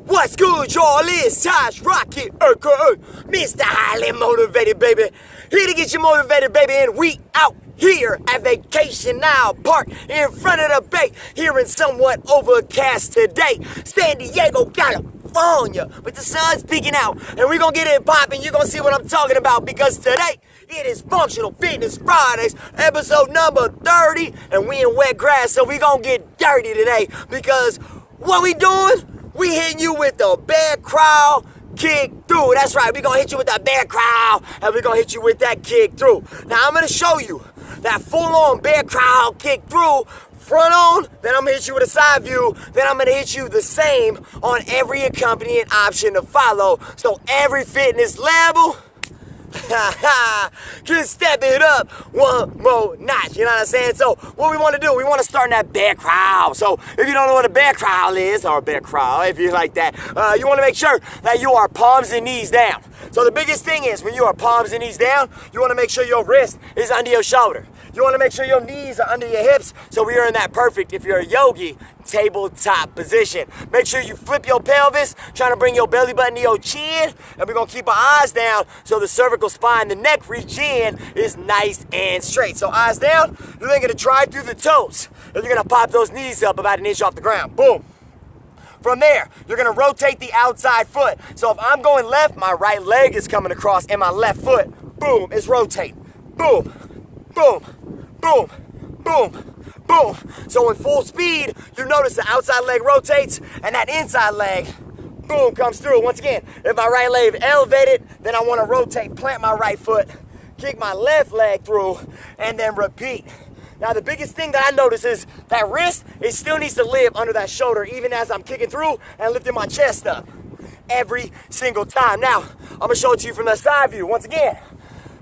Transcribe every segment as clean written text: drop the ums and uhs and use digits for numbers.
What's good, y'all? It's Taj Rockitt, aka Mr. Highly Motivated, baby. Here to get you motivated, baby, and we out here at Vacation Now Park in front of the bay, here in somewhat overcast today, San Diego, California. But the sun's peeking out, and we're gonna get it popping. You're gonna see what I'm talking about, because today it is Functional Fitness Fridays, episode number 30, and we in wet grass, so we gonna get dirty today, because what we doing? We hitting you with the bear crawl kick through. That's right, we gonna hit you with that bear crawl, and we gonna hit you with that kick through. Now I'm gonna show you that full-on bear crawl kick through, front on, then I'm gonna hit you with a side view, then I'm gonna hit you the same on every accompanying option to follow. So every fitness level, can step it up one more notch, you know what I'm saying? So what we want to do, we want to start in that bear crawl. So if you don't know what a bear crawl is, or a bear crawl, if you like that, you want to make sure that you are palms and knees down. So the biggest thing is, when you are palms and knees down, you want to make sure your wrist is under your shoulder. You want to make sure your knees are under your hips, so we are in that perfect, if you're a yogi, tabletop position. Make sure you flip your pelvis, trying to bring your belly button to your chin, and we're going to keep our eyes down so the cervical spine, the neck region is nice and straight. So eyes down, you're then going to drive through the toes, and you're going to pop those knees up about an inch off the ground. Boom. From there, you're gonna rotate the outside foot. So if I'm going left, my right leg is coming across, and my left foot, boom, is rotating. Boom, boom, boom, boom, boom. So in full speed, you notice the outside leg rotates, and that inside leg, boom, comes through. Once again, if my right leg is elevated, then I wanna rotate, plant my right foot, kick my left leg through, and then repeat. Now the biggest thing that I notice is that wrist, it still needs to live under that shoulder, even as I'm kicking through and lifting my chest up every single time. Now, I'm gonna show it to you from that side view. Once again,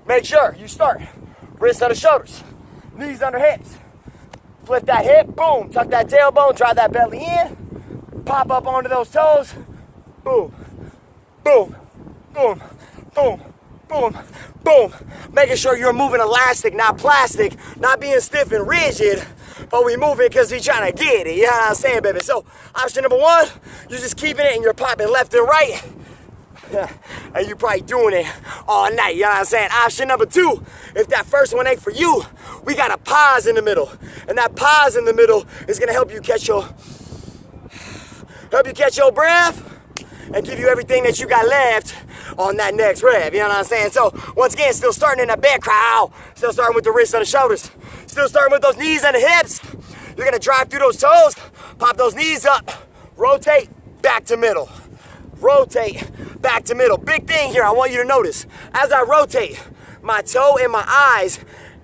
make sure you start wrists under shoulders, knees under hips. Flip that hip, boom, tuck that tailbone, drive that belly in, pop up onto those toes, boom, boom, boom, boom, boom, boom. Making sure you're moving elastic, not plastic, not being stiff and rigid, but we moving because we trying to get it, you know what I'm saying, baby? So option number one, you're just keeping it and you're popping left and right, and you're probably doing it all night, you know what I'm saying? Option number two, if that first one ain't for you, we got a pause in the middle, and that pause in the middle is gonna help you catch your breath and give you everything that you got left on that next rev, you know what I'm saying? So once again, still starting in that bear crawl, still starting with the wrists on the shoulders, still starting with those knees and the hips. You're gonna drive through those toes, pop those knees up, rotate back to middle, rotate back to middle. Big thing here, I want you to notice, as I rotate, my toe and my eyes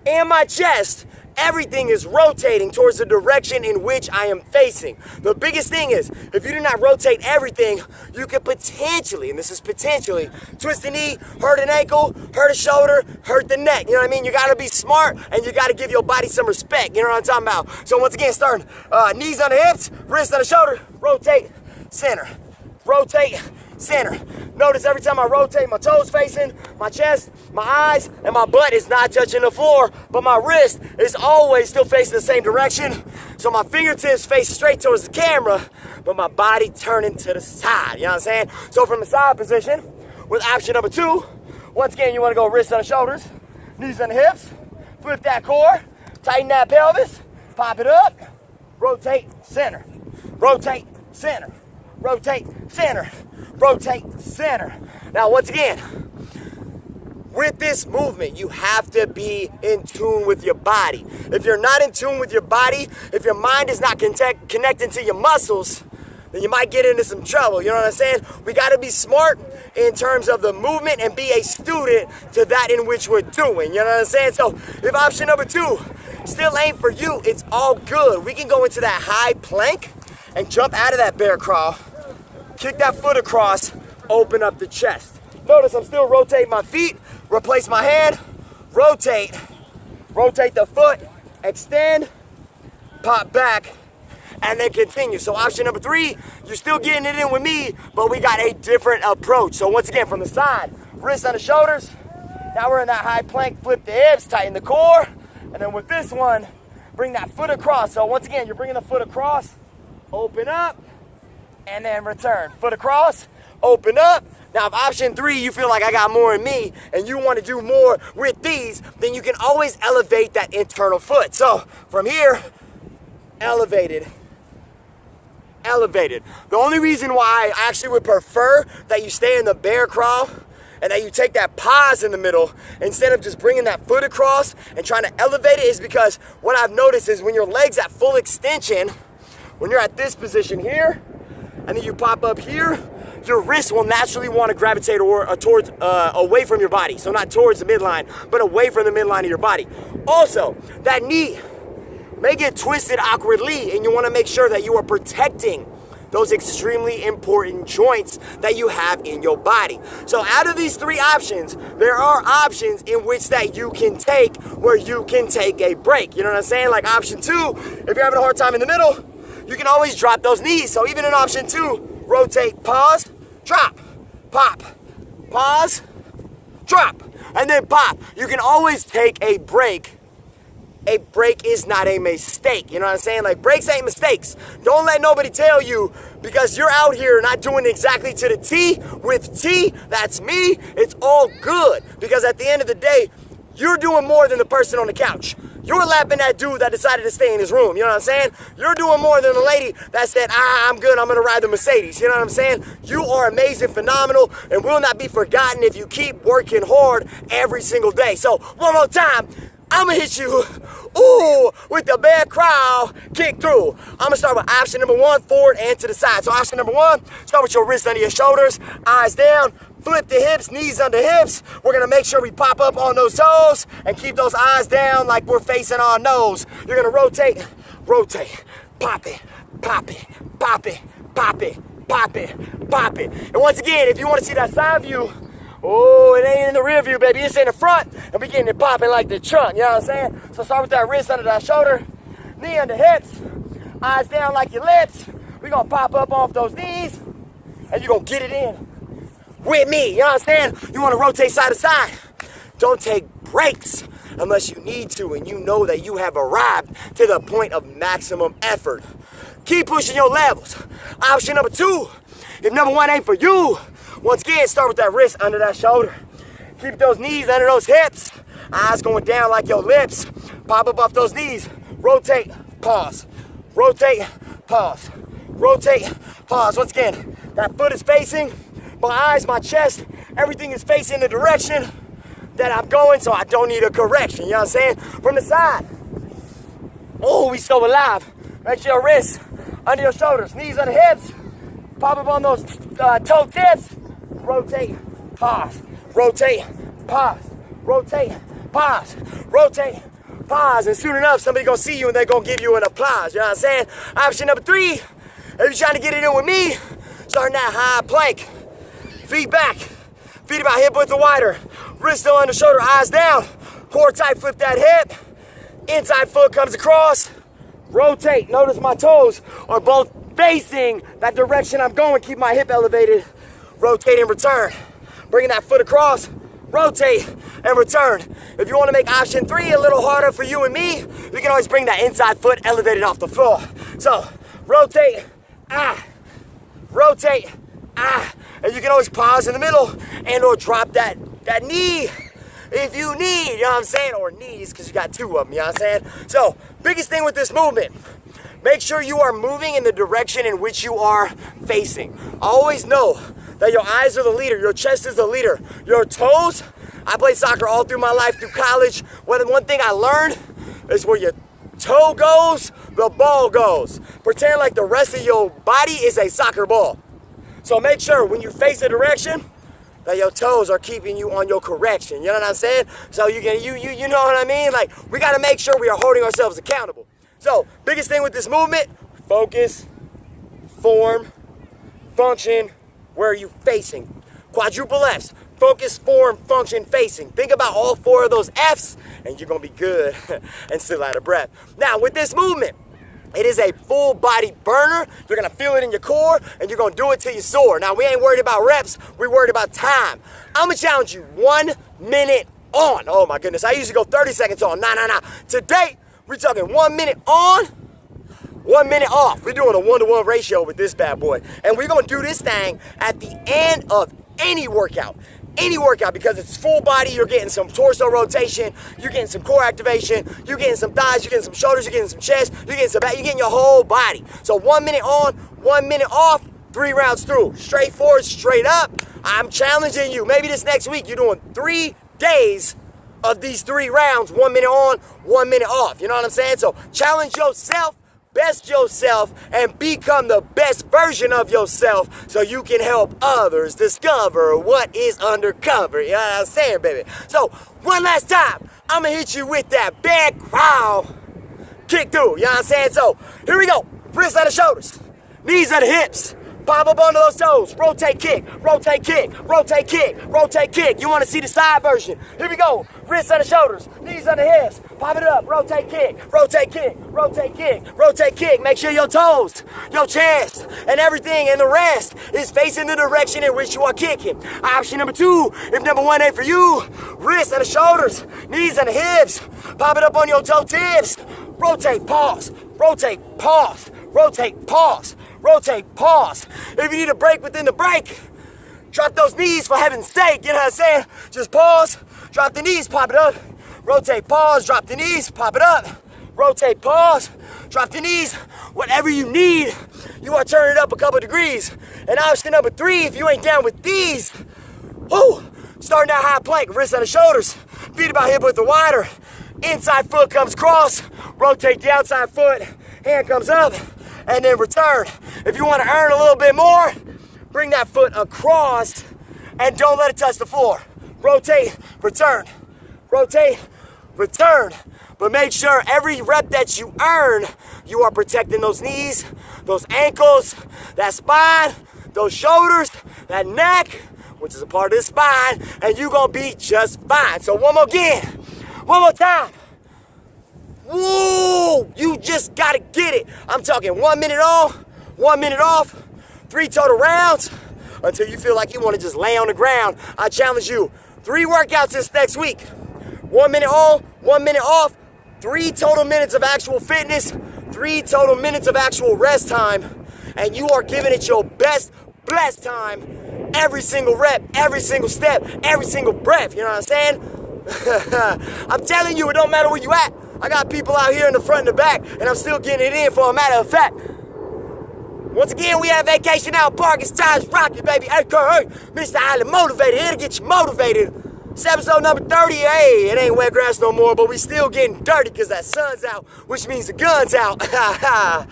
and my chest, everything is rotating towards the direction in which I am facing. The biggest thing is, if you do not rotate everything, you could potentially, and this is potentially, twist the knee, hurt an ankle, hurt a shoulder, hurt the neck. You know what I mean? You gotta be smart, and you gotta give your body some respect. You know what I'm talking about? So once again, starting knees on the hips, wrists on the shoulder, rotate, center, rotate, center. Notice every time I rotate, my toes facing, my chest, my eyes, and my butt is not touching the floor, but my wrist is always still facing the same direction. So my fingertips face straight towards the camera, but my body turning to the side, you know what I'm saying? So from the side position, with option number two, once again, you wanna go wrists on the shoulders, knees on the hips, flip that core, tighten that pelvis, pop it up, rotate, center, rotate, center, rotate, center, rotate, center. Now once again, with this movement, you have to be in tune with your body. If you're not in tune with your body, if your mind is not connecting to your muscles, then you might get into some trouble, you know what I'm saying? We gotta be smart in terms of the movement and be a student to that in which we're doing, you know what I'm saying? So if option number two still ain't for you, it's all good. We can go into that high plank and jump out of that bear crawl, kick that foot across, open up the chest. Notice I'm still rotating my feet, replace my hand, rotate the foot, extend, pop back, and then continue. So option number three, you're still getting it in with me, but we got a different approach. So once again, from the side, wrists on the shoulders, now we're in that high plank, flip the hips, tighten the core, and then with this one, bring that foot across. So once again, you're bringing the foot across, open up, and then return. Foot across, open up. Now, if option 3, you feel like I got more in me and you want to do more with these, then you can always elevate that internal foot. So from here, elevated, elevated. The only reason why I actually would prefer that you stay in the bear crawl and that you take that pause in the middle instead of just bringing that foot across and trying to elevate it is because what I've noticed is when your leg's at full extension, when you're at this position here, and then you pop up here, your wrist will naturally want to gravitate towards, away from your body. So not towards the midline, but away from the midline of your body. Also, that knee may get twisted awkwardly, and you want to make sure that you are protecting those extremely important joints that you have in your body. So out of these 3 options, there are options in which that you can take where you can take a break. You know what I'm saying? Like option 2, if you're having a hard time in the middle, you can always drop those knees. So even in option 2, rotate, pause, drop, pop, pause, drop, and then pop. You can always take a break. A break is not a mistake. You know what I'm saying? Like, breaks ain't mistakes. Don't let nobody tell you because you're out here not doing exactly to the T with T, that's me, it's all good. Because at the end of the day, you're doing more than the person on the couch. You're lapping that dude that decided to stay in his room, you know what I'm saying? You're doing more than the lady that said, I'm good, I'm gonna ride the Mercedes, you know what I'm saying? You are amazing, phenomenal, and will not be forgotten if you keep working hard every single day. So, one more time, I'm gonna hit you, with the bear crawl, kick through. I'm gonna start with option number 1, forward and to the side. So option number 1, start with your wrists under your shoulders, eyes down, flip the hips, knees under hips. We're gonna make sure we pop up on those toes and keep those eyes down like we're facing our nose. You're gonna rotate, rotate, pop it, pop it, pop it, pop it, pop it, pop it. And once again, if you wanna see that side view, it ain't in the rear view, baby. It's in the front, and we getting it popping like the trunk, you know what I'm saying? So start with that wrist under that shoulder, knee under hips, eyes down like your lips. We're gonna pop up off those knees, and you're gonna get it in with me, you know what I'm saying? You wanna rotate side to side. Don't take breaks unless you need to, and you know that you have arrived to the point of maximum effort. Keep pushing your levels. Option number 2, if number 1 ain't for you, once again, start with that wrist under that shoulder. Keep those knees under those hips. Eyes going down like your lips. Pop up off those knees. Rotate, pause. Rotate, pause. Rotate, pause. Once again, that foot is facing. My eyes, my chest, everything is facing the direction that I'm going, so I don't need a correction. You know what I'm saying? From the side. We so alive. Make sure your wrists under your shoulders, knees under hips. Pop up on those toe tips. Rotate, pause, rotate, pause, rotate, pause, rotate, pause. And soon enough, somebody gonna see you and they're gonna give you an applause. You know what I'm saying? Option number 3, if you're trying to get it in with me, starting that high plank. Feet back, feet about hip width or wider. Wrist still under shoulder, eyes down. Core tight, flip that hip. Inside foot comes across. Rotate, notice my toes are both facing that direction I'm going. Keep my hip elevated. Rotate and return. Bringing that foot across, rotate and return. If you want to make option 3 a little harder for you and me, you can always bring that inside foot elevated off the floor. So, rotate, rotate, and you can always pause in the middle and or drop that knee if you need, you know what I'm saying? Or knees, because you got 2 of them, you know what I'm saying? So, biggest thing with this movement, make sure you are moving in the direction in which you are facing. Always know that your eyes are the leader, your chest is the leader. Your toes, I played soccer all through my life, through college. One thing I learned is where your toe goes, the ball goes. Pretend like the rest of your body is a soccer ball. So make sure when you face a direction, that your toes are keeping you on your correction. You know what I'm saying? So you know what I mean? Like, we gotta make sure we are holding ourselves accountable. So, biggest thing with this movement, focus, form, function, where are you facing? Quadruple Fs, focus, form, function, facing. Think about all 4 of those Fs, and you're gonna be good and still out of breath. Now, with this movement, it is a full body burner. You're gonna feel it in your core, and you're gonna do it till you soar. Now, we ain't worried about reps, we're worried about time. I'm gonna challenge you 1 minute on. Oh my goodness, I usually go 30 seconds on. Nah. Today, we're talking 1 minute on, 1 minute off. We're doing a 1-to-1 ratio with this bad boy. And we're gonna do this thing at the end of any workout. Any workout, because it's full body. You're getting some torso rotation, you're getting some core activation, you're getting some thighs, you're getting some shoulders, you're getting some chest, you're getting some back, you're getting your whole body. So 1 minute on, 1 minute off, 3 rounds through. Straight forward, straight up. I'm challenging you. Maybe this next week you're doing 3 days of these 3 rounds, 1 minute on, 1 minute off. You know what I'm saying? So challenge yourself, best yourself, and become the best version of yourself so you can help others discover what is undercover. You know what I'm saying, baby? So one last time, I'm gonna hit you with that back crowd kick through. You know what I'm saying? So here we go. Wrists at the shoulders, knees at the hips. Pop up onto those toes. Rotate, kick, rotate, kick, rotate, kick, rotate, kick. You want to see the side version? Here we go. Wrists on the shoulders, knees on the hips. Pop it up. Rotate, kick, rotate, kick, rotate, kick, rotate, kick. Make sure your toes, your chest, and everything and the rest is facing the direction in which you are kicking. Option number 2, if number 1 ain't for you, wrists on the shoulders, knees on the hips. Pop it up on your toe tips. Rotate, pause, rotate, pause, rotate, pause. Rotate, pause. If you need a break within the break, drop those knees for heaven's sake. You know what I'm saying? Just pause, drop the knees, pop it up. Rotate, pause, drop the knees, pop it up. Rotate, pause, drop the knees. Whatever you need, you are turning it up a couple degrees. And option number 3, if you ain't down with these, starting that high plank, wrists on the shoulders, feet about hip width or wider. Inside foot comes cross, rotate the outside foot, hand comes up, and then return. If you want to earn a little bit more, bring that foot across and don't let it touch the floor. Rotate, return. Rotate, return. But make sure every rep that you earn, you are protecting those knees, those ankles, that spine, those shoulders, that neck, which is a part of the spine, and you're gonna be just fine. So one more again, one more time. Woo! You just gotta get it. I'm talking 1 minute on, 1 minute off, 3 total rounds until you feel like you want to just lay on the ground. I challenge you, 3 workouts this next week. 1 minute on, 1 minute off, 3 total minutes of actual fitness, 3 total minutes of actual rest time, and you are giving it your best time every single rep, every single step, every single breath. You know what I'm saying? I'm telling you, it don't matter where you at. I got people out here in the front and the back, and I'm still getting it in for a matter of fact. Once again, we have Vacation Out Park. It's Taj Rockitt, baby, aka Mr. Highly Motivated, here to get you motivated. It's episode number 30. Hey, it ain't wet grass no more, but we still getting dirty because that sun's out, which means the gun's out. Yeah,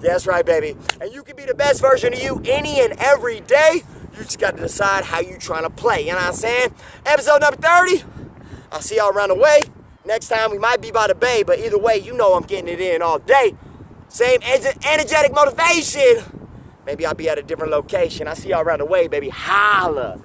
that's right, baby. And you can be the best version of you any and every day. You just got to decide how you trying to play. You know what I'm saying? Episode number 30. I'll see y'all around the way. Next time we might be by the bay, but either way, you know I'm getting it in all day. Same energetic motivation. Maybe I'll be at a different location. I'll see y'all around the way, baby. Holla.